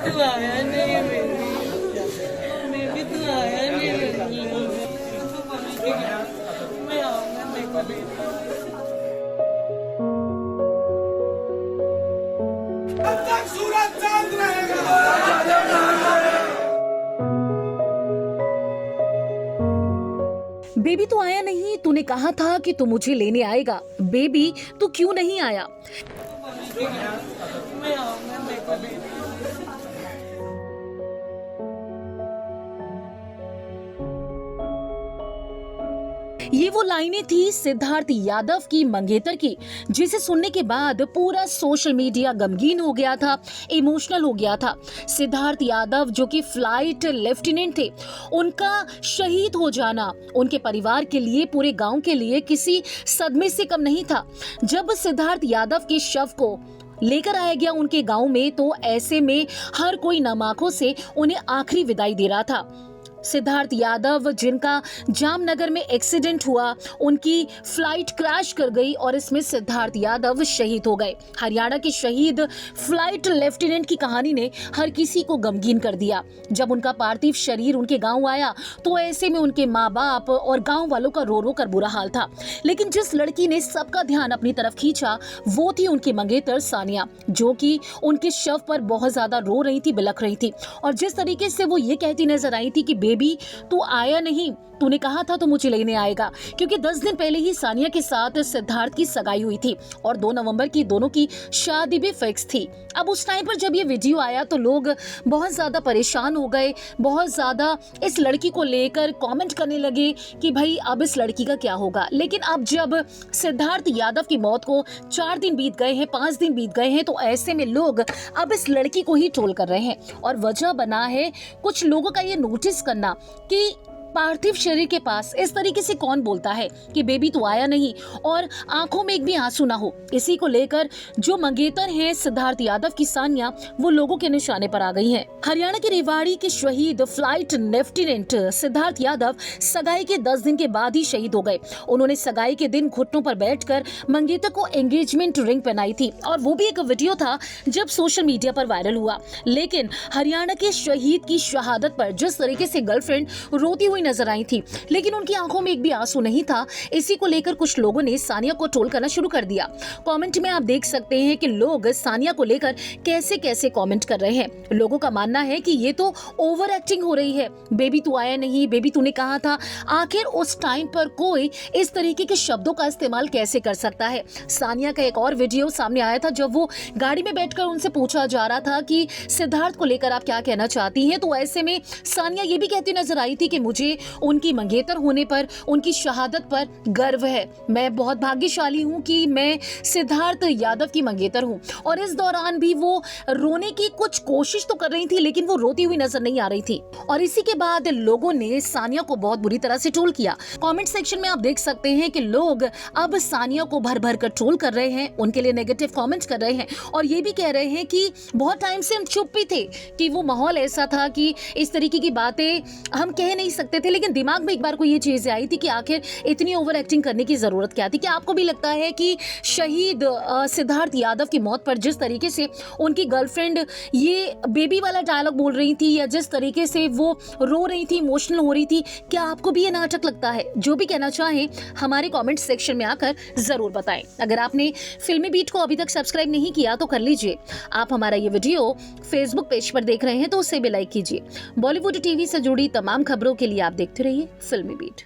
तू आया नहीं, बेबी तू आया नहीं, मैं आऊंगा देखो बेबी। तब तक सूरज चांद रहेगा। बेबी तू आया नहीं, तूने कहा था कि तू मुझे लेने आएगा। बेबी तू क्यों नहीं आया? मैं आऊंगा देखो बेबी। ये वो लाइनें थी सिद्धार्थ यादव की मंगेतर की, जिसे सुनने के बाद पूरा सोशल मीडिया गमगीन हो गया था, इमोशनल हो गया था। सिद्धार्थ यादव जो कि फ्लाइट लेफ्टिनेंट थे, उनका शहीद हो जाना उनके परिवार के लिए, पूरे गांव के लिए किसी सदमे से कम नहीं था। जब सिद्धार्थ यादव के शव को लेकर आया गया उनके गांव में, तो ऐसे में हर कोई नम आंखों से उन्हें आखिरी विदाई दे रहा था। सिद्धार्थ यादव जिनका जामनगर में एक्सीडेंट हुआ, उनकी फ्लाइट क्रैश कर गई और इसमें सिद्धार्थ यादव शहीद हो गए। हरियाणा के शहीद फ्लाइट लेफ्टिनेंट की कहानी ने हर किसी को गमगीन कर दिया। जब उनका पार्थिव शरीर उनके गांव आया तो ऐसे में उनके माँ बाप और गांव वालों का रो रो कर बुरा हाल था। लेकिन जिस लड़की ने सबका ध्यान अपनी तरफ खींचा वो थी उनकी मंगेतर सानिया, जो कि उनके शव पर बहुत ज्यादा रो रही थी, बिलख रही थी। और जिस तरीके से वो ये कहती नजर आई थी कि बेबी तू आया नहीं, तूने कहा था तो मुझे लेने आएगा, क्योंकि 10 दिन पहले ही सानिया के साथ सिद्धार्थ की सगाई हुई थी और 2 नवंबर की दोनों की शादी भी फिक्स थी। अब उस टाइम पर जब ये वीडियो आया तो लोग बहुत ज्यादा परेशान हो गए, बहुत ज्यादा इस लड़की को लेकर कमेंट करने लगे कि भाई अब इस लड़की का क्या होगा। लेकिन अब जब सिद्धार्थ यादव की मौत को 4 दिन बीत गए हैं, 5 दिन बीत गए हैं, तो ऐसे में लोग अब इस लड़की को ही ट्रोल कर रहे हैं। और वजह बना है कुछ लोगों का ये नोटिस करना कि पार्थिव शरीर के पास इस तरीके से कौन बोलता है कि बेबी तू आया नहीं, और आंखों में एक भी आंसू ना हो। इसी को लेकर जो मंगेतर हैं सिद्धार्थ यादव की सानिया, वो लोगों के निशाने पर आ गई हैं। हरियाणा के रेवाड़ी के शहीद फ्लाइट लेफ्टिनेंट सिद्धार्थ यादव सगाई के 10 दिन के बाद ही शहीद हो गए। उन्होंने सगाई के दिन घुटनों पर बैठकर मंगेतर को एंगेजमेंट रिंग पहनाई थी, और वो भी एक वीडियो था जब सोशल मीडिया पर वायरल हुआ। लेकिन हरियाणा के शहीद की शहादत पर जिस तरीके से गर्लफ्रेंड रोती हुई नजर आई थी, लेकिन उनकी आंखों में एक भी आंसू नहीं था। इसी को लेकर कुछ लोगों ने सानिया को ट्रोल करना शुरू कर दिया। कमेंट में आप देख सकते हैं कि लोग सानिया को लेकर कैसे कैसे कमेंट कर रहे हैं। लोगों का मानना है कि ये तो ओवर एक्टिंग हो रही है, बेबी तू आया नहीं, बेबी तूने कहा था। आखिर उस टाइम पर कोई इस तरीके के शब्दों का इस्तेमाल कैसे कर सकता है। सानिया का एक और वीडियो सामने आया था जब वो गाड़ी में बैठकर उनसे पूछा जा रहा था कि सिद्धार्थ को लेकर आप क्या कहना चाहती हैं, तो ऐसे में सानिया ये भी कहती नजर आई थी कि मुझे उनकी मंगेतर होने पर, उनकी शहादत पर गर्व है। मैं बहुत भाग्यशाली हूं कि मैं सिद्धार्थ यादव की मंगेतर हूं। और इस दौरान भी वो रोने की कुछ कोशिश तो कर रही थी, लेकिन वो रोती हुई नजर नहीं आ रही थी। और इसी के बाद लोगों ने सानिया को बहुत बुरी तरह से ट्रोल किया। कमेंट सेक्शन में आप देख सकते हैं कि लोग अब सानिया को भर भर कर ट्रोल कर रहे हैं, उनके लिए नेगेटिव कमेंट कर रहे हैं, और ये भी कह रहे हैं कि बहुत टाइम से हम चुप भी थे, कि वो माहौल ऐसा था कि इस तरीके की बातें हम कह नहीं सकते थे। लेकिन दिमाग में एक बार को ये चीज आई थी कि आखिर इतनी ओवर एक्टिंग करने की जरूरत क्या थी। क्या आपको भी लगता है कि शहीद सिद्धार्थ यादव की मौत पर जिस तरीके से उनकी गर्लफ्रेंड ये बेबी वाला डायलॉग बोल रही थी, या जिस तरीके से वो रो रही थी, इमोशनल हो रही थी, क्या आपको भी ये नाटक लगता है? जो भी कहना चाहें हमारे कमेंट सेक्शन में आकर जरूर बताएं। अगर आपने फिल्मी बीट को अभी तक सब्सक्राइब नहीं किया तो कर लीजिए। आप हमारा ये वीडियो फेसबुक पेज पर देख रहे हैं तो उसे भी लाइक कीजिए। बॉलीवुड टीवी से जुड़ी तमाम खबरों के लिए आप देखते रहिए फिल्मी बीट।